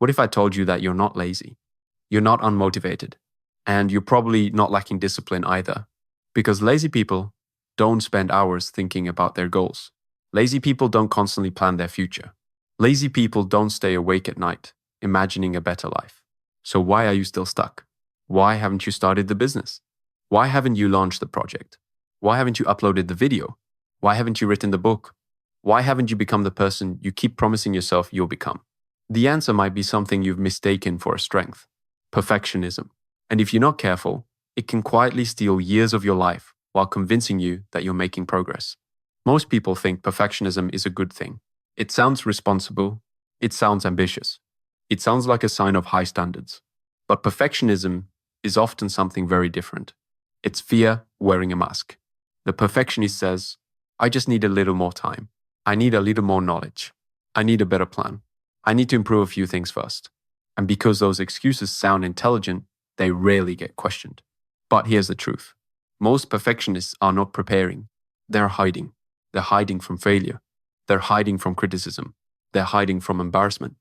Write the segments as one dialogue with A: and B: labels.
A: What if I told you that you're not lazy? You're not unmotivated. And you're probably not lacking discipline either. Because lazy people don't spend hours thinking about their goals. Lazy people don't constantly plan their future. Lazy people don't stay awake at night, imagining a better life. So why are you still stuck? Why haven't you started the business? Why haven't you launched the project? Why haven't you uploaded the video? Why haven't you written the book? Why haven't you become the person you keep promising yourself you'll become? The answer might be something you've mistaken for a strength: perfectionism. And if you're not careful, it can quietly steal years of your life while convincing you that you're making progress. Most people think perfectionism is a good thing. It sounds responsible. It sounds ambitious. It sounds like a sign of high standards. But perfectionism is often something very different. It's fear wearing a mask. The perfectionist says, I just need a little more time. I need a little more knowledge. I need a better plan. I need to improve a few things first. And because those excuses sound intelligent, they rarely get questioned. But here's the truth. Most perfectionists are not preparing. They're hiding. They're hiding from failure. They're hiding from criticism. They're hiding from embarrassment.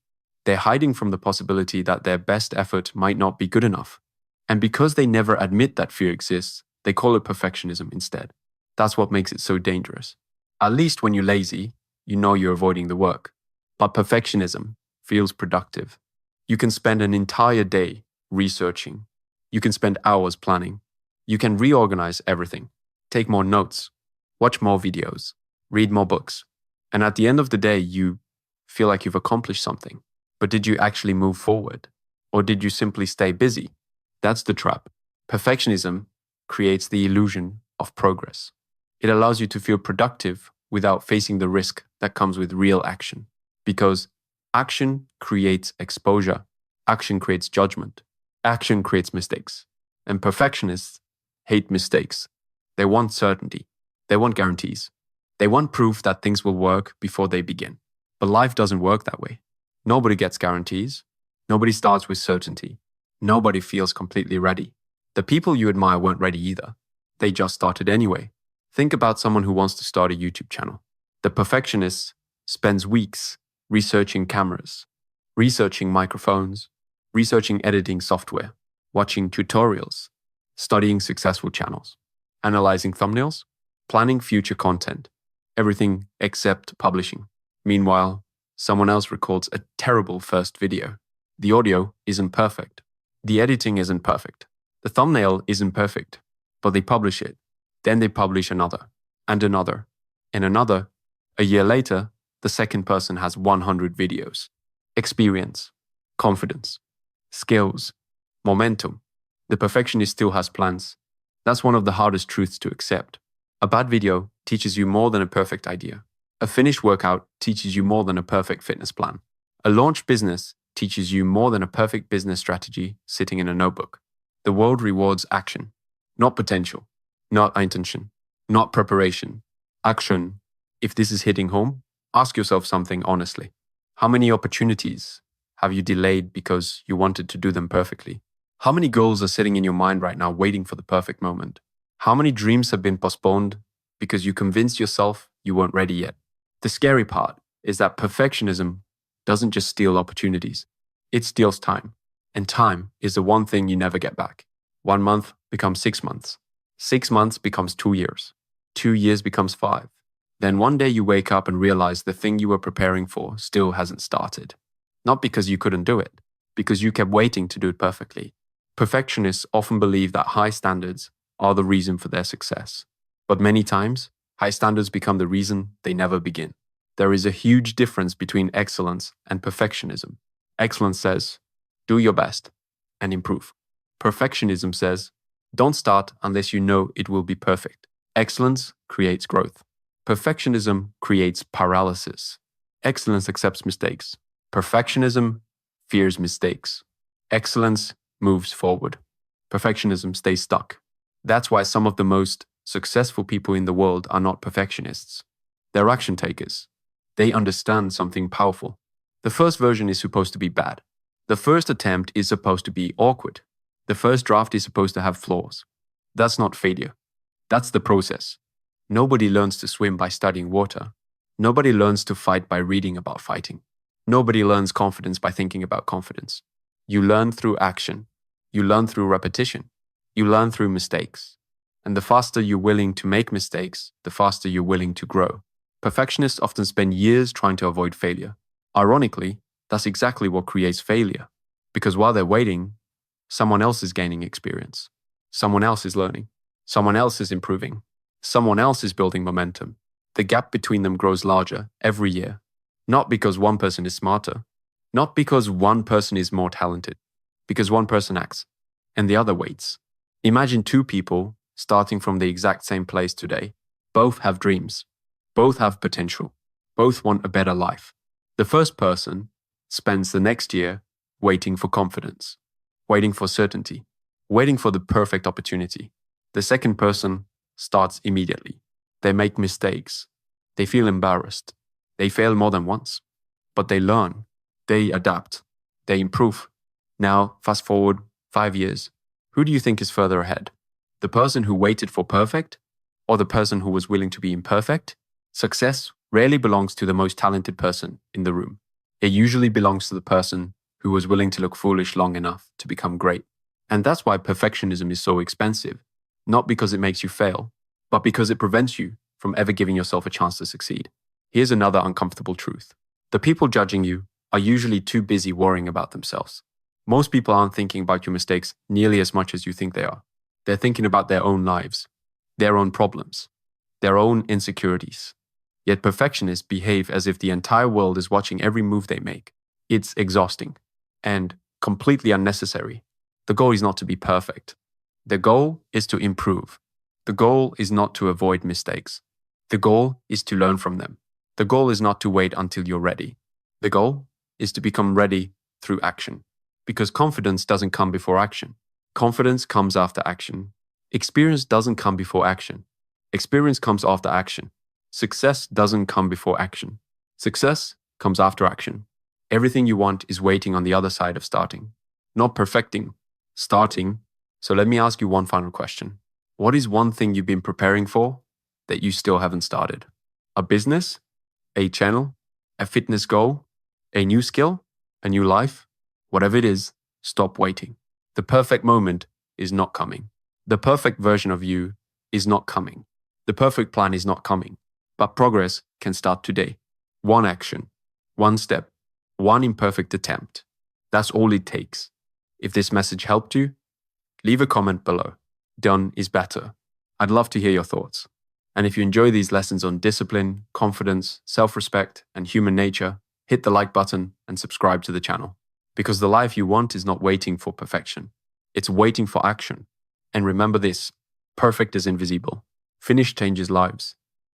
A: They're hiding from the possibility that their best effort might not be good enough. And because they never admit that fear exists, they call it perfectionism instead. That's what makes it so dangerous. At least when you're lazy, you know you're avoiding the work. But perfectionism feels productive. You can spend an entire day researching. You can spend hours planning. You can reorganize everything, take more notes, watch more videos, read more books. And at the end of the day, you feel like you've accomplished something. But did you actually move forward? Or did you simply stay busy? That's the trap. Perfectionism creates the illusion of progress. It allows you to feel productive without facing the risk that comes with real action. Because action creates exposure. Action creates judgment. Action creates mistakes. And perfectionists hate mistakes. They want certainty. They want guarantees. They want proof that things will work before they begin. But life doesn't work that way. Nobody gets guarantees. Nobody starts with certainty. Nobody feels completely ready. The people you admire weren't ready either. They just started anyway. Think about someone who wants to start a YouTube channel. The perfectionist spends weeks researching cameras, researching microphones, researching editing software, watching tutorials, studying successful channels, analyzing thumbnails, planning future content, everything except publishing. Meanwhile, someone else records a terrible first video. The audio isn't perfect. The editing isn't perfect. The thumbnail isn't perfect, but they publish it. Then they publish another, and another, and another. A year later, the second person has 100 videos. Experience, confidence, skills, momentum. The perfectionist still has plans. That's one of the hardest truths to accept. A bad video teaches you more than a perfect idea. A finished workout teaches you more than a perfect fitness plan. A launched business teaches you more than a perfect business strategy sitting in a notebook. The world rewards action, not potential, not intention, not preparation. Action. If this is hitting home, ask yourself something honestly. How many opportunities have you delayed because you wanted to do them perfectly? How many goals are sitting in your mind right now waiting for the perfect moment? How many dreams have been postponed because you convinced yourself you weren't ready yet? The scary part is that perfectionism doesn't just steal opportunities. It steals time. And time is the one thing you never get back. 1 month becomes 6 months. 6 months becomes 2 years. 2 years becomes 5. Then one day you wake up and realize the thing you were preparing for still hasn't started. Not because you couldn't do it, because you kept waiting to do it perfectly. Perfectionists often believe that high standards are the reason for their success. But many times, high standards become the reason they never begin. There is a huge difference between excellence and perfectionism. Excellence says, do your best and improve. Perfectionism says, don't start unless you know it will be perfect. Excellence creates growth. Perfectionism creates paralysis. Excellence accepts mistakes. Perfectionism fears mistakes. Excellence moves forward. Perfectionism stays stuck. That's why some of the most successful people in the world are not perfectionists. They're action takers. They understand something powerful. The first version is supposed to be bad. The first attempt is supposed to be awkward. The first draft is supposed to have flaws. That's not failure. That's the process. Nobody learns to swim by studying water. Nobody learns to fight by reading about fighting. Nobody learns confidence by thinking about confidence. You learn through action. You learn through repetition. You learn through mistakes. And the faster you're willing to make mistakes, the faster you're willing to grow. Perfectionists often spend years trying to avoid failure. Ironically, that's exactly what creates failure. Because while they're waiting, someone else is gaining experience. Someone else is learning. Someone else is improving. Someone else is building momentum. The gap between them grows larger every year. Not because one person is smarter. Not because one person is more talented. Because one person acts and the other waits. Imagine two people starting from the exact same place today. Both have dreams. Both have potential. Both want a better life. The first person spends the next year waiting for confidence, waiting for certainty, waiting for the perfect opportunity. The second person starts immediately. They make mistakes. They feel embarrassed. They fail more than once. But they learn. They adapt. They improve. Now, fast forward 5 years. Who do you think is further ahead? The person who waited for perfect or the person who was willing to be imperfect? Success rarely belongs to the most talented person in the room. It usually belongs to the person who was willing to look foolish long enough to become great. And that's why perfectionism is so expensive. Not because it makes you fail, but because it prevents you from ever giving yourself a chance to succeed. Here's another uncomfortable truth. The people judging you are usually too busy worrying about themselves. Most people aren't thinking about your mistakes nearly as much as you think they are. They're thinking about their own lives, their own problems, their own insecurities. Yet perfectionists behave as if the entire world is watching every move they make. It's exhausting and completely unnecessary. The goal is not to be perfect. The goal is to improve. The goal is not to avoid mistakes. The goal is to learn from them. The goal is not to wait until you're ready. The goal is to become ready through action. Because confidence doesn't come before action. Confidence comes after action. Experience doesn't come before action. Experience comes after action. Success doesn't come before action. Success comes after action. Everything you want is waiting on the other side of starting. Not perfecting, starting. So let me ask you one final question. What is one thing you've been preparing for that you still haven't started? A business? A channel? A fitness goal? A new skill? A new life? Whatever it is, stop waiting. The perfect moment is not coming. The perfect version of you is not coming. The perfect plan is not coming. But progress can start today. One action, one step, one imperfect attempt. That's all it takes. If this message helped you, leave a comment below. Done is better. I'd love to hear your thoughts. And if you enjoy these lessons on discipline, confidence, self-respect, and human nature, hit the like button and subscribe to the channel. Because the life you want is not waiting for perfection. It's waiting for action. And remember this, perfect is invisible. Finish changes lives.